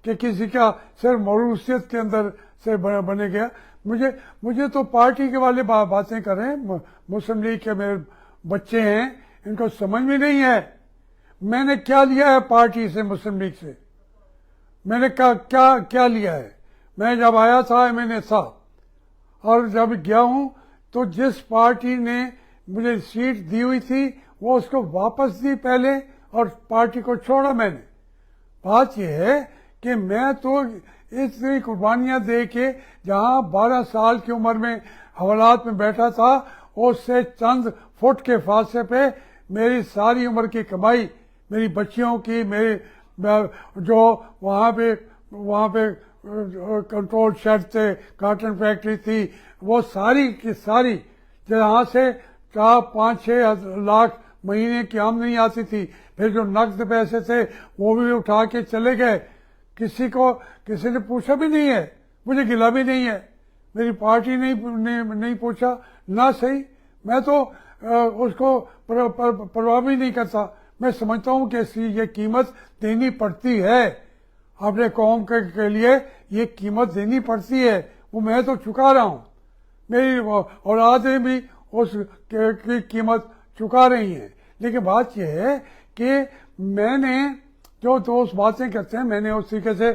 کہ کسی کا صرف موروثیت کے اندر سے بنے گیا. مجھے تو پارٹی کے والے باتیں کر رہے ہیں. مسلم لیگ کے میرے بچے ہیں, ان کو سمجھ میں نہیں ہے میں نے کیا لیا ہے پارٹی سے, مسلم لیگ سے. میں نے کیا لیا ہے. میں جب آیا تھا میں نے تھا, اور جب گیا ہوں تو جس پارٹی نے مجھے سیٹ دی ہوئی تھی وہ اس کو واپس دی پہلے, اور پارٹی کو چھوڑا میں نے. بات یہ ہے کہ میں تو اتنی قربانیاں دے کے جہاں 12 سال کی عمر میں حوالات میں بیٹھا تھا, اس سے چند فٹ کے فاصلے پہ میری ساری عمر کی کمائی, میری بچیوں کی, میرے جو وہاں پہ کنٹرول شیڈ تھے, کاٹن فیکٹری تھی, وہ ساری کی ساری جہاں سے 4-5-6 لاکھ مہینے کی آمدنی آتی تھی, پھر جو نقد پیسے تھے وہ بھی اٹھا کے چلے گئے. کسی نے پوچھا بھی نہیں ہے, مجھے گلا بھی نہیں ہے, میری پارٹی نہیں پوچھا نہ صحیح. میں تو اس کو پرواہ بھی نہیں کرتا. میں سمجھتا ہوں کہ یہ قیمت دینی پڑتی ہے, اپنے قوم کے لیے یہ قیمت دینی پڑتی ہے. وہ میں تو چکا رہا ہوں, میری اولادیں بھی اس کی قیمت چکا رہی ہیں. لیکن بات یہ ہے کہ میں نے جو دوست باتیں کرتے ہیں, میں نے اس طریقے سے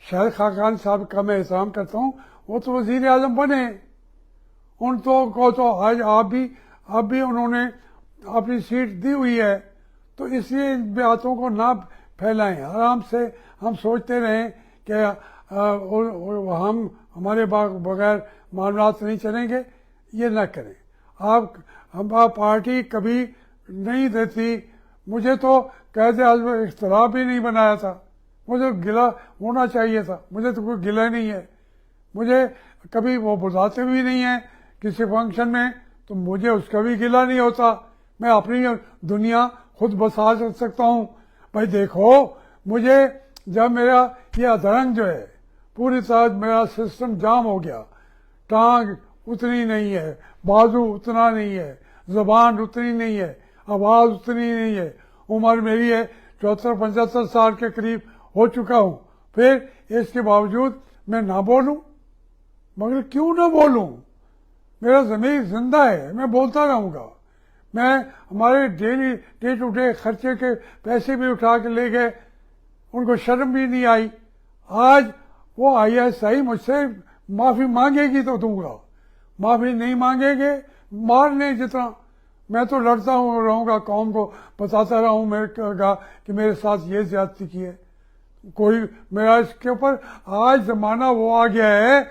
شاہد خاقان صاحب کا میں احترام کرتا ہوں, وہ تو وزیر اعظم بنے, ان کو تو آج اب بھی انہوں نے اپنی سیٹ دی ہوئی ہے. تو اس لیے ان باتوں کو نہ پھیلائیں, آرام سے ہم سوچتے رہیں کہ ہمارے بغیر معاملات نہیں چلیں گے. یہ نہ کریں. ہم پارٹی کبھی نہیں دیتی. مجھے تو قائد اعظم اختلاف بھی نہیں بنایا تھا, مجھے گلہ ہونا چاہیے تھا. مجھے تو کوئی گلہ نہیں ہے. مجھے کبھی وہ بلاتے بھی نہیں ہیں کسی فنکشن میں, تو مجھے اس کا بھی گلہ نہیں ہوتا. میں اپنی دنیا خود بسا سکتا ہوں. بھائی دیکھو, مجھے جب میرا یہ ادرنگ جو ہے پوری طرح میرا سسٹم جام ہو گیا, ٹانگ اتنی نہیں ہے, بازو اتنا نہیں ہے, زبان اتنی نہیں ہے, آواز اتنی نہیں ہے, عمر میری ہے 74-75 سال کے قریب ہو چکا ہوں. پھر اس کے باوجود میں نہ بولوں, مگر کیوں نہ بولوں؟ میرا ضمیر زندہ ہے, میں بولتا رہوں گا. میں ہمارے ڈے ٹو ڈے خرچے کے پیسے بھی اٹھا کے لے گئے, ان کو شرم بھی نہیں آئی. آج وہ ISI مجھ سے معافی مانگے گی تو دوں گا, معافی نہیں مانگے گے مارنے جتنا. میں تو لڑتا رہوں گا, قوم کو بتاتا رہوں گا کہ میرے ساتھ یہ زیادتی کی ہے. کوئی میرا اس کے اوپر آج زمانہ وہ آ گیا ہے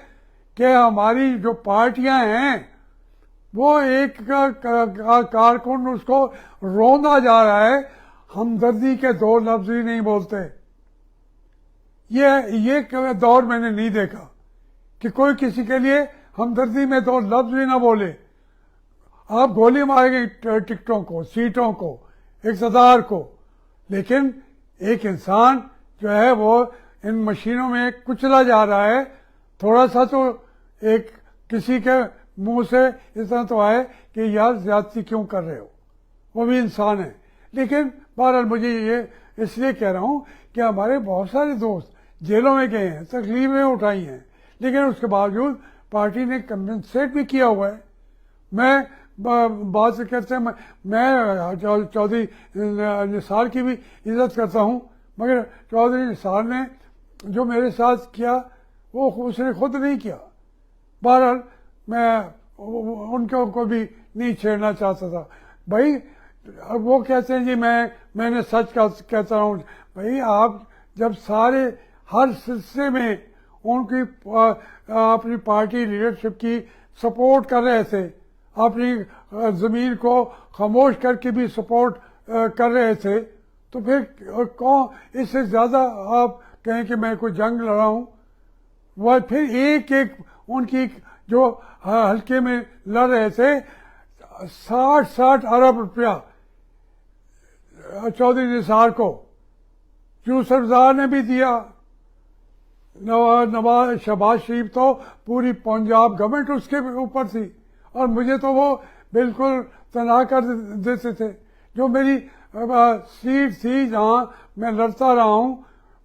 کہ ہماری جو پارٹیاں ہیں وہ ایک کارکن اس کو روندا جا رہا ہے, ہمدردی کے 2 لفظ ہی نہیں بولتے. یہ دور میں نے نہیں دیکھا کہ کوئی کسی کے لیے ہمدردی میں 2 لفظ بھی نہ بولے. آپ گولی ماریں گے ٹکٹوں کو, سیٹوں کو, اقتدار کو, لیکن ایک انسان جو ہے وہ ان مشینوں میں کچلا جا رہا ہے. تھوڑا سا تو ایک کسی کے منہ سے اتنا تو آئے کہ یار زیادتی کیوں کر رہے ہو, وہ بھی انسان ہے. لیکن بہرحال مجھے یہ اس لیے کہہ رہا ہوں کہ ہمارے بہت سارے دوست جیلوں میں گئے ہیں, تکلیفیں اٹھائی ہیں, لیکن اس کے باوجود پارٹی نے کمپنسیٹ بھی کیا ہوا ہے. میں بات کرتے ہیں, میں چودھری نثار کی بھی عزت کرتا ہوں, مگر چودھری نثار نے جو میرے ساتھ کیا وہ اس نے خود نہیں کیا. بہرحال میں ان کو بھی نہیں چھیڑنا چاہتا تھا. بھائی وہ کہتے ہیں جی میں نے سچ کہتا ہوں. بھائی آپ جب سارے ہر سلسلے میں ان کی اپنی پارٹی لیڈرشپ کی سپورٹ کر رہے تھے, اپنی زمین کو خاموش کر کے بھی سپورٹ کر رہے تھے, تو پھر کون اس سے زیادہ آپ کہیں کہ میں کوئی جنگ لڑا ہوں. وہ پھر ایک ان کی جو حلقے میں لڑ رہے تھے 60 ارب روپیہ چودھری نثار کو یوسف زار نے بھی دیا. نواز شہباز شریف تو پوری پنجاب گورنمنٹ اس کے اوپر تھی, اور مجھے تو وہ بالکل تنہا کر دیتے تھے. جو میری سیٹ تھی جہاں میں لڑتا رہا ہوں,